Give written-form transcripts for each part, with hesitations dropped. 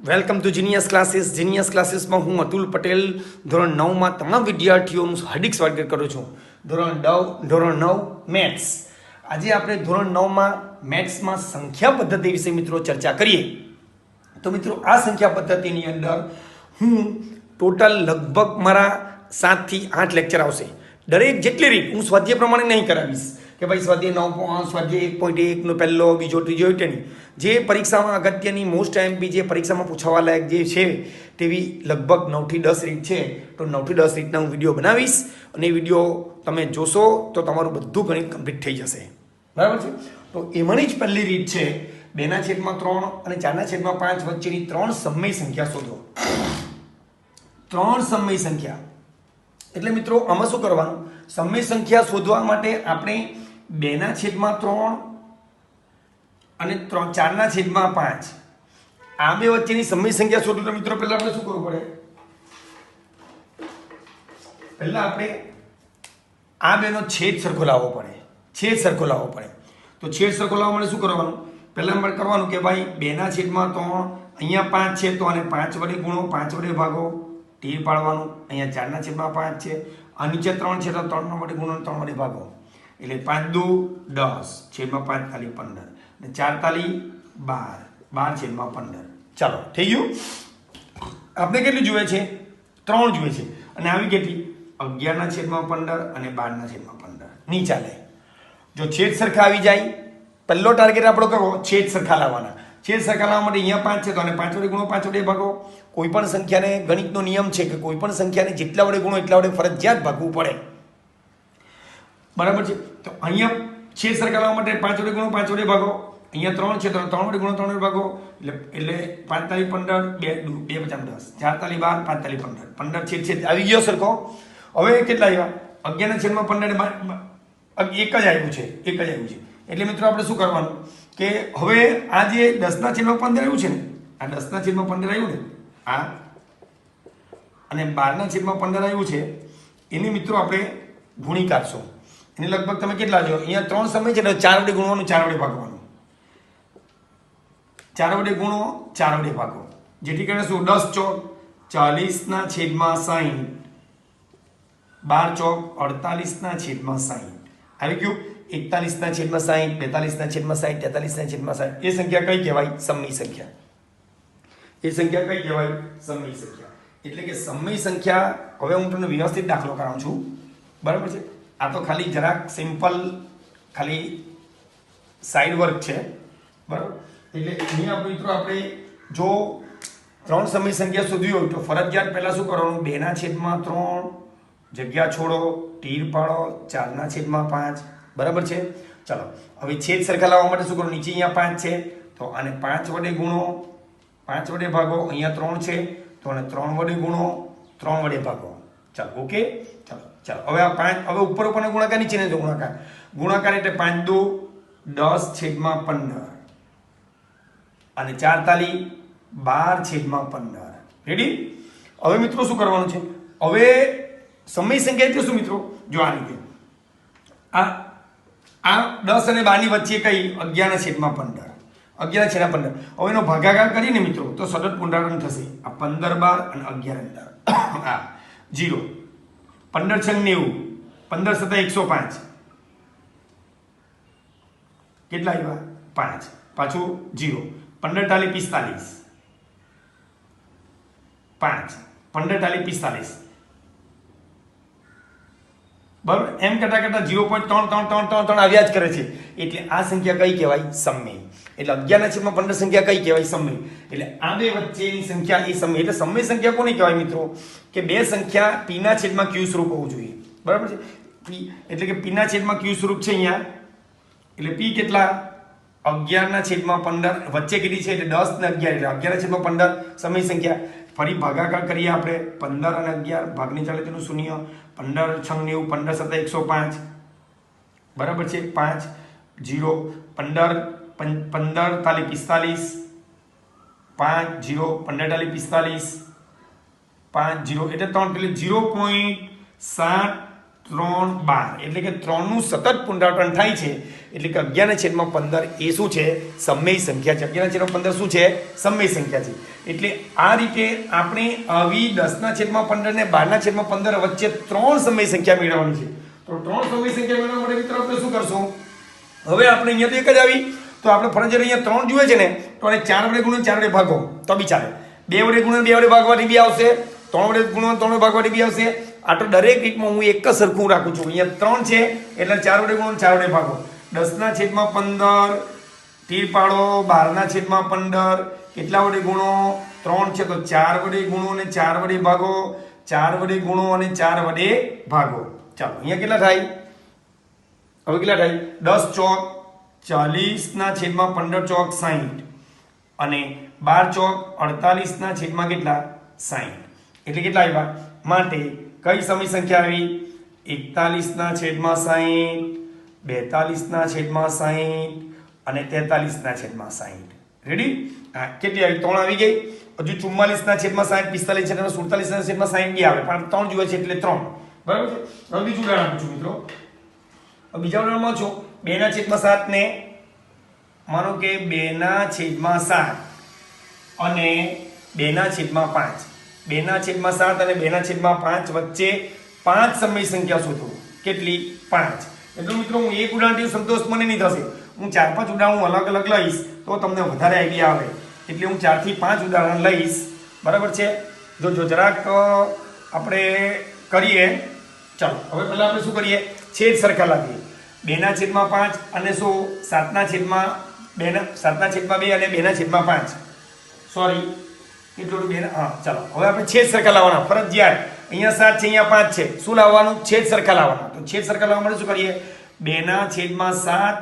Welcome to genius classes. Genius ક્લાસીસમાં હું અતુલ પટેલ ધોરણ 9માં તમામ વિદ્યાર્થીઓનું હાર્દિક સ્વાગત કરું છું. ધોરણ 9 મેથ્સ. આજે આપણે ધોરણ 9માં મેથ્સમાં સંખ્યા પદ્ધતિ વિશે મિત્રો ચર્ચા કરીએ. તો મિત્રો આ સંખ્યા પદ્ધતિની અંદર હું ટોટલ લગભગ મારા 7 થી 8 લેક્ચર આવશે. દરેક જેટલી રીત હું સ્વાધ્યાય પ્રમાણે નહીં કરાવીશ કે ભાઈ સ્વાધ્યાય 9 સ્વાધ્યાય 1.1 નો પહેલો બીજો ત્રીજો નહીં. જે પરીક્ષામાં અગત્યની મોસ્ટ એમપી જે પરીક્ષામાં પૂછવા લાયક જે છે તેવી લગભગ 9 થી 10 રીત છે. તો 9 થી 10 રીતના હું વિડીયો બનાવીશ અને એ વિડીયો તમે જોશો તો તમારું બધું ગણિત કમ્પ્લીટ થઈ જશે. બરાબર છે. તો એમાંની જ પહેલી રીત છે 2/3 અને 4/5 વચ્ચેની 3 સમય સંખ્યા શોધો. 3 સમય સંખ્યા એટલે મિત્રો આમાં શું કરવાનું? સમય સંખ્યા શોધવા માટે આપણે 2/3 અને 4/5 આ બે વચ્ચેની સમય સંખ્યા શોધો. તો મિત્રો પહેલા આપણે શું કરવું પડે? પહેલા આપણે આ બેનો છેદ સરખો લાવવો પડે. તો છેદ સરખો લાવવા માટે શું કરવાનું? પહેલા આપણે કરવાનું કે ભાઈ 2/3 અહીંયા 5 છે તો આને 5 વડે ગુણો, 5 વડે ભાગો, તીર પાડવાનું. અહીંયા 4/5 છે, આ નીચે 3 છે તો 3 વડે ગુણો, 3 વડે ભાગો. એટલે 5 દુ 10, છેદમાં 5 તાલી 15 અને 4 તાલી 12, 12/15. ચાલો થઈ ગયું. આપણે કેટલી જોઈએ છે? 3 જોઈએ છે. અને આવી કેટલી? 11/15 અને 12/15. નહીં ચાલે. જો છેદ સરખા આવી જાય, પહેલો ટાર્ગેટ આપણો કયો? છેદ સરખા લાવવાના. છેદ સરખા લાવવા માટે અહીંયા 5 છે તો આને 5 વડે ગુણો, 5 વડે ભાગો. કોઈ પણ સંખ્યાને ગણિતનો નિયમ છે કે કોઈ પણ સંખ્યાને જેટલા વડે ગુણો એટલા વડે ફરજિયાત ભાગવું પડે. બરાબર છે. તો અહીંયા છેદ સરખા લાવવા માટે 5 વડે ગુણો, 5 વડે ભાગો. અહીંયા 3 છે તો 3 વડે ગુણો, 3 વડે ભાગો. એટલે 5 તાલી 15, 2 × 10, 4 તાલી 12, 5 તાલી 15. 15 છેદ આવી ગયો સરખો. હવે કેટલા આવ્યા? 11/15 એક જ આવ્યું છે. એટલે મિત્રો આપણે શું કરવાનું કે હવે આ જે 10/15 આવ્યું છે ને, આ 10/15 આવ્યું ને, આ અને 12/15 આવ્યું છે, એને મિત્રો આપણે ગુણી કાઢશું. એને લગભગ તમે કેટલા જો? અહીંયા 3 સમય છે એટલે 4 વડે ગુણવાનું, 4 વડે ભાગવાનું. 4 વડે ગુણો, 4 વડે ભાગો. જેથી કરીને શું? 10 ચોક 40/60, 12 ચોક 48/60. આવી ગયું. 41/60, 42/60, 43/60. એ સંખ્યા કઈ કહેવાય? સમય સંખ્યા. એટલે કે સમય સંખ્યા. હવે હું તમને વ્યવસ્થિત દાખલો કરાવું છું. બરાબર છે. આ તો ખાલી જરાક સિમ્પલ ખાલી સાઈડ વર્ક છે. બરાબર. એટલે અહીંયા મિત્રો આપણે જો 3 સમય સંખ્યા શોધવી હોય તો ફરજિયાત પહેલા શું કરવાનું? 2/3 જગ્યા છોડો, તીર પાડો, 4/5. બરાબર છે. ચાલો હવે છેદ સરખા લાવવા માટે શું કરો? નીચે અહીંયા 5 છે તો આને 5 વડે ગુણો, 5 વડે ભાગો. અહીંયા 3 છે તો આને 3 વડે ગુણો, 3 વડે ભાગો. ચાલો ઓકે. ચાલો હવે આ 5 હવે ઉપર ગુણાકાર, નીચે ને ગુણાકાર એટલે 5 દુ 10/15 અને 4 તાલી 12/15. રેડી? હવે મિત્રો શું કરવાનું છે? હવે સમય સંખ્યા એટલે શું મિત્રો? જો આ રીતે આ 10 અને 12 ની વચ્ચે કઈ? 11/15. 11/15. હવે એનો ભાગાકાર કરીને મિત્રો તો સતત પુનરાવર્તન થશે. આ 15 12 અને 11 અંદર આ 0. 15 × 90, 15 × 105. કેટલા આવ્યા? 5. પાછું 0. 15 તાલી 45. 5. 15 તાલી 45. બરાબર. એમ કરતા 0.3 આવ્યા જ કરે છે. એટલે આ સંખ્યા કઈ કહેવાય? સમય. એટલે 11/15 સંખ્યા કઈ કહેવાય? સમય. એટલે આ બે વચ્ચેની સંખ્યા એ સમય. એટલે સમય સંખ્યા કોને કહેવાય મિત્રો? કે બે સંખ્યા p/q સ્વરૂપ હોવું જોઈએ. બરાબર છે. p એટલે કે p/q સ્વરૂપ છે અહીંયા. એટલે p કેટલા? 11/15 વચ્ચે કેટલી છે? એટલે 10 ને 11 એટલે 11/15 સમય સંખ્યા. ફરી ભાગાકાર કરીએ આપણે. 15 અને 11 ભાગની ચાલે તેનું શૂન્ય. 15 × 90, 15 × 105. બરાબર છે. 5 0. 15 તાલી 45. 5 0. 15 તાલી 45. 5 0 એટલે 3 એટલે 0.7 3 12 એટલે કે 3 નું સતત પુનરાવર્તન થાય છે એટલે કે 11/15 એ શું છે સમય સંખ્યા છે 11/15 શું છે સમય સંખ્યા છે એટલે આ રીતે આપણે આવી 10/15 ને 12/15 વચ્ચે 3 સમય સંખ્યા મેળવવાની છે તો 3 સમય સંખ્યા મેળવવા માટે મિત્રો આપણે શું કરશું હવે આપણે અહીંયા તો એક જ આવી તો આપણે ફરજિયાત અહીંયા 3 જોઈએ છે ને તો આને 4 વડે ગુણો 4 વડે ભાગો તો બી ચાલે 2 વડે ગુણો 2 વડે ભાગવાથી બી આવશે 3 વડે ગુણો 3 વડે ભાગવાથી બી આવશે આ તો દરેક રીતમાં હું એક જ સરખું રાખું છું અહીંયા 3 છે એટલે 4 વડે ગુણો 4 વડે ભાગો 10/15 તીર પાડો 12/15 કેટલા વડે ગુણો 3 છે તો 4 વડે ગુણો અને 4 વડે ભાગો 4 વડે ગુણો અને 4 વડે ભાગો ચાલો અહીંયા કેટલા થાય હવે કેટલા થાય 10 ચોક 40/15 ચોક 60 અને 12 ચોક 48 કેટલા 60 એટલે કેટલા આવ્યા માટે કઈ સમય સંખ્યા આવી 41/60 42/60 અને 43/60 રેડી હા કેટલી આવી 3 આવી ગઈ હજુ 44/60 45 47/60 બી આવે પણ 3 જોઈએ છે એટલે 3 બરાબર છે હવે બીજું ઉદાહરણ આપું છું મિત્રો બીજા ઉદાહરણમાં છો 2/7 ને માનો કે 2/7 અને 2/5 2/7 અને 2/5 વચ્ચે 5 સમય સંખ્યા શોધો કેટલી 5 એટલે મિત્રો હું એક ઉદાહરણથી સંતોષ મને નહીં થશે હું 4-5 ઉદાહરણ અલગ અલગ લઈશ તો તમને વધારે આઈડિયા આવે એટલે હું 4 થી 5 ઉદાહરણ લઈશ બરાબર છે જો જરાક આપણે કરીએ ચાલો હવે પહેલા આપણે શું કરીએ છેદ સરખા લાવીએ 2/5 અને શું 7/2 અને 2/5 સોરી કેટલું 2 હા ચાલો હવે આપણે છેદ સરખા લાવવાના ફરજિયાત અહીંયા 7 છે અહીંયા 5 છે શું લાવવાનું છેદ સરખા લાવવાના તો છેદ સરખા લાવવા માટે શું કરીએ 2/7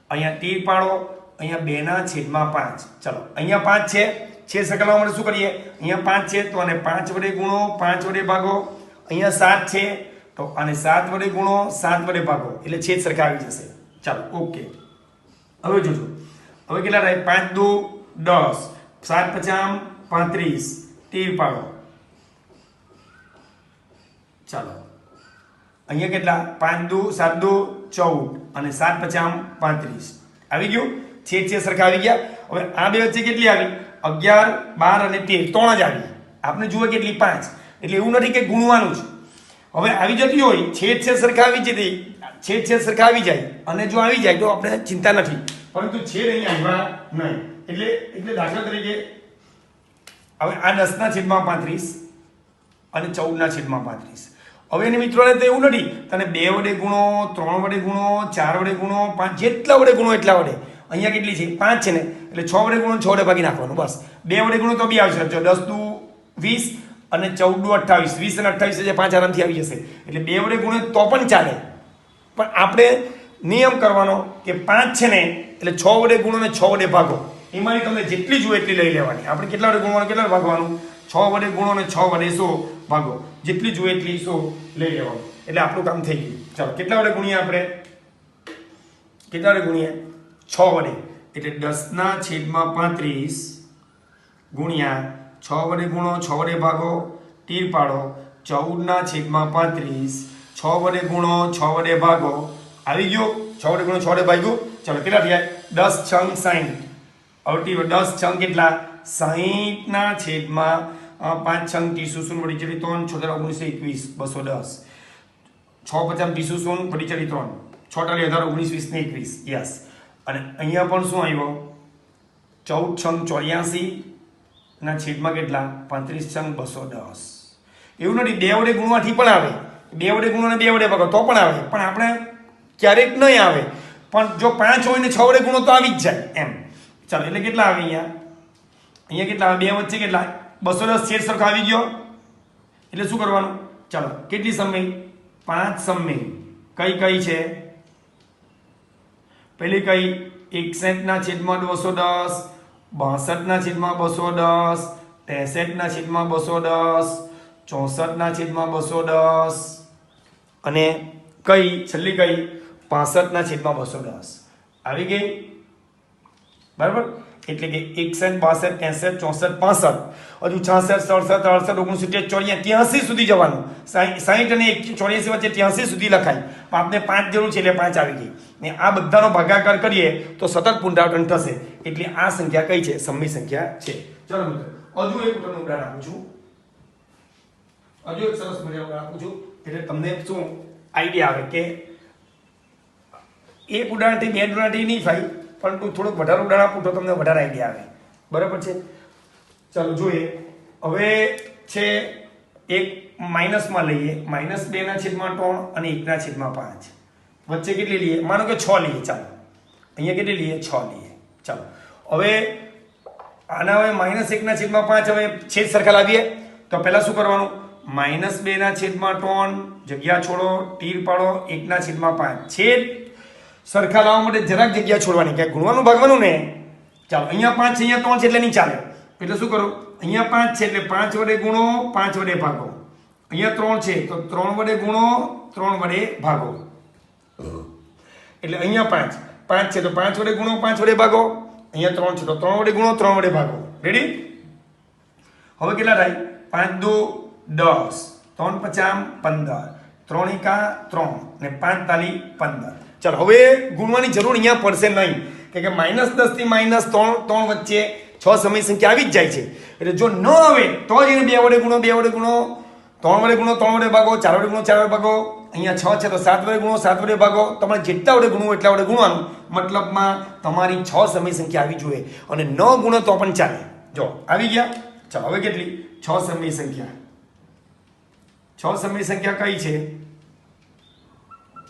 અહીંયા તીર પાડો અહીંયા 2/5 ચાલો અહીંયા 5 છે છેદ સરખા લાવવા માટે શું કરીએ અહીંયા 5 છે તો આને 5 વડે ગુણો 5 વડે ભાગો અહીંયા 7 છે તો આને 7 વડે ગુણો 7 વડે ભાગો એટલે છેદ સરખા આવી જશે ચાલો ઓકે હવે જોજો હવે કેટલા થાય 5 2 10 7 5 35 તીર પાડો ચાલો અહીંયા કેટલા 5 2 7 2 14 અને 7 5 35 આવી ગયું છેદ સરખા આવી ગયા હવે આ બે વચ્ચે કેટલી આવી 11 12 અને 13 ત્રણ જ આવી આપણે જુઓ કેટલી 5 એટલે એવું નથી કે ગુણવાનું છે હવે આવી જતી હોય છેદ સરખા આવી જતી છેદ સરખા આવી જાય અને જો આવી જાય તો આપણે ચિંતા નથી પરંતુ છેદ અહીંયા આવ્યા નહીં એટલે દાખલા તરીકે હવે આ 10/35 અને 14/35 હવે એની મિત્રોને તો એવું નથી તને 2 વડે ગુણો 3 વડે ગુણો 4 વડે ગુણો 5 જેટલા વડે ગુણો એટલા વડે અહીંયા કેટલી છે 5 છે ને એટલે 6 વડે ગુણો 6 વડે ભાગી નાખવાનું બસ 2 વડે ગુણો તો બી આવશે 10 2 20 અને 14 28 20 અને 28 જે 5 આરામથી આવી જશે એટલે 2 વડે ગુણો તો પણ ચાલે પણ આપણે નિયમ કરવાનો કે 5 છે ને એટલે 6 વડે ગુણો ને 6 વડે ભાગો એમાંની તમને જેટલી જોઈએ એટલી લઈ લેવાની આપણે કેટલા વડે ગુણવાનું કેટલા ભાગવાનું 6 વડે ગુણો ને 6 વડે 100 ભાગો જેટલી જોઈએ એટલી 100 લઈ લેવાનું એટલે આપણું કામ થઈ ગયું ચાલો કેટલા વડે ગુણીએ આપણે કેટલા વડે ગુણીએ 6 વડે એટલે 10/35 ગુણ્યા 6 વડે ગુણો 6 વડે ભાગો તીર પાડો 14/35 6 વડે ગુણો 6 વડે ભાગો આવી ગયો 6 વડે ગુણો 6 વડે ભાગ્યું ચાલો કેટલા થયા 10 છંગ 60 અવટી 10 છંગ કેટલા 60/5 છંગ 30 0 વડી ચડી 3 6 19 21 210 6 50 30 0 વડી ચડી 3 6 18 19 20 ને 21 યસ અને અહીંયા પણ શું આવ્યો 14 છંગ 84 ના છેદમાં કેટલા 35 છંગ 210 એવું નથી 2 વડે ગુણવાથી પણ આવે 2 વડે ગુણો ને 2 વડે ભાગો તો પણ આવે પણ આપણે ક્યારેક નહીં આવે પણ જો 5 હોય ને 6 વડે ગુણો તો આવી જ જાય એમ ચાલો એટલે કેટલા આવે અહીંયા કેટલા આવે 2 વચ્ચે કેટલા 210 છેદ સરખો આવી ગયો એટલે શું કરવાનું ચાલો કેટલી સમય 5 સમય કઈ છે પેલી કઈ 61/210 62/210 63/210 64/210 અને કઈ છેલ્લી કઈ 65/210 આવી ગઈ બરાબર એટલે કે 61 62 63 64 65 હજુ 66 67 68 69 84 સુધી જવાનું 60 અને 84 વચ્ચે 83 સુધી લખાય. આપણે 5 જરૂર છે એટલે 5 આવી ગઈ ને આ બધાનો ભાગાકાર કરીએ તો સતત પુનરાવર્તન થશે એટલે આ સંખ્યા કઈ છે? સમય સંખ્યા છે. ચલો મિત્રો હજુ એક ઉદાહરણ આપું છું. હજુ એક સરસ મજાનું ઉદાહરણ આપું છું એટલે તમને શું આઈડિયા આવે કે એક ઉદાહરણથી બે ઉદાહરણથી નહીં થાય, પરંતુ થોડુંક વધારે ઉદાહરણ આપું તો તમને વધારે આઈડિયા આવે. બરાબર છે? ચાલો જોઈએ. હવે છે એક માઇનસમાં લઈએ, -2/3 અને 1/5. વચ્ચે કેટલી લઈએ? માનો કે 6 લઈએ. ચાલો અહીંયા કેટલી લઈએ? 6 લઈએ. ચાલો હવે આના હવે -1/5 હવે છેદ સરખા લાવીએ તો પહેલા શું કરવાનું? -2/3 જગ્યા છોડો, તીર પાડો, 1/5 છેદ સરખા લાવવા માટે જરાક જગ્યા છોડવાની, ક્યાંક ગુણવાનું ભાગવાનું ને. ચાલો અહીંયા 5 છે, અહીંયા 3 છે એટલે નહીં ચાલે. એટલે શું કરો? અહીંયા 5 છે એટલે 5 વડે ગુણો, 5 વડે ભાગો. અહીંયા 3 છે તો 3 વડે ગુણો, 3 વડે ભાગો. એટલે અહીંયા 5 છે તો 5 વડે ગુણો, 5 વડે ભાગો. અહીંયા 3 છે તો 3 વડે ગુણો, 3 વડે ભાગો. રેડી? હવે કેટલા થાય? 5 2 10, 3 5 15, 3 1 3 ને 5 તાલી 15. ચાલો હવે ગુણવાની જરૂર અહીંયા પડશે નહીં, કે -10 થી -3 વચ્ચે 6 સમય સંખ્યા આવી જ જાય છે. એટલે જો ન આવે તો જ એને 2 વડે ગુણો, 2 વડે ગુણો, 3 વડે ગુણો, 3 વડે ભાગો, 4 વડે ગુણો, 4 વડે ભાગો. અહીંયા 6 છે તો 7 વડે ગુણો, 7 વડે ભાગો. તમારે જેટલા વડે ગુણવું એટલા વડે ગુણવાનું. મતલબમાં તમારી 6 સમય સંખ્યા આવી જોઈએ, અને ન ગુણો તો પણ ચાલે. જો આવી ગયા. ચાલો હવે કેટલી? 6 સમય સંખ્યા. 6 સમય સંખ્યા કઈ છે?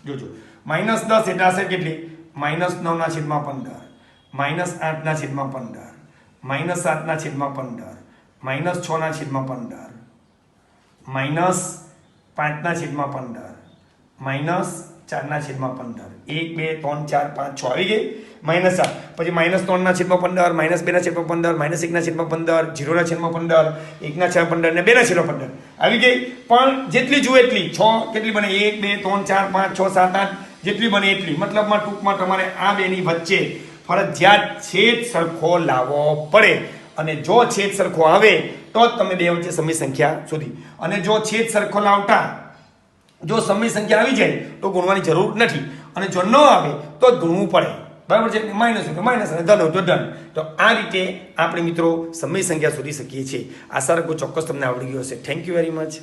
જોજો. -10 એટલે હશે કેટલી? -9/15, -8/15, -7/15, -6/15, -5/15, -4/15. 1 2 3 4 5 6 આવી ગઈ. -7 પછી -3/15, -2/15, -1/15, 0/15, 1/15 ને 2/15 આવી ગઈ. પણ જેટલી જુએ એટલી 6 કેટલી બને? 1 2 3 4 5 6 7 8 જેટલી બને એટલી. મતલબમાં ટૂંકમાં તમારે આ બેની વચ્ચે ફરજિયાત છેદ સરખો લાવવો પડે, અને જો છેદ સરખો આવે તો જ તમે બે વચ્ચે સમય સંખ્યા શોધી. અને જો છેદ સરખો લાવતા જો સમય સંખ્યા આવી જાય તો ગુણવાની જરૂર નથી, અને જો ન આવે તો જ ગુણવું પડે. બરાબર છે? માઇનસ હોય તો માઇનસ અને ધન હોય તો ધન. તો આ રીતે આપણે મિત્રો સમય સંખ્યા શોધી શકીએ છીએ. આશા રાખું ચોક્કસ તમને આવડી ગયું હશે. Thank you very much.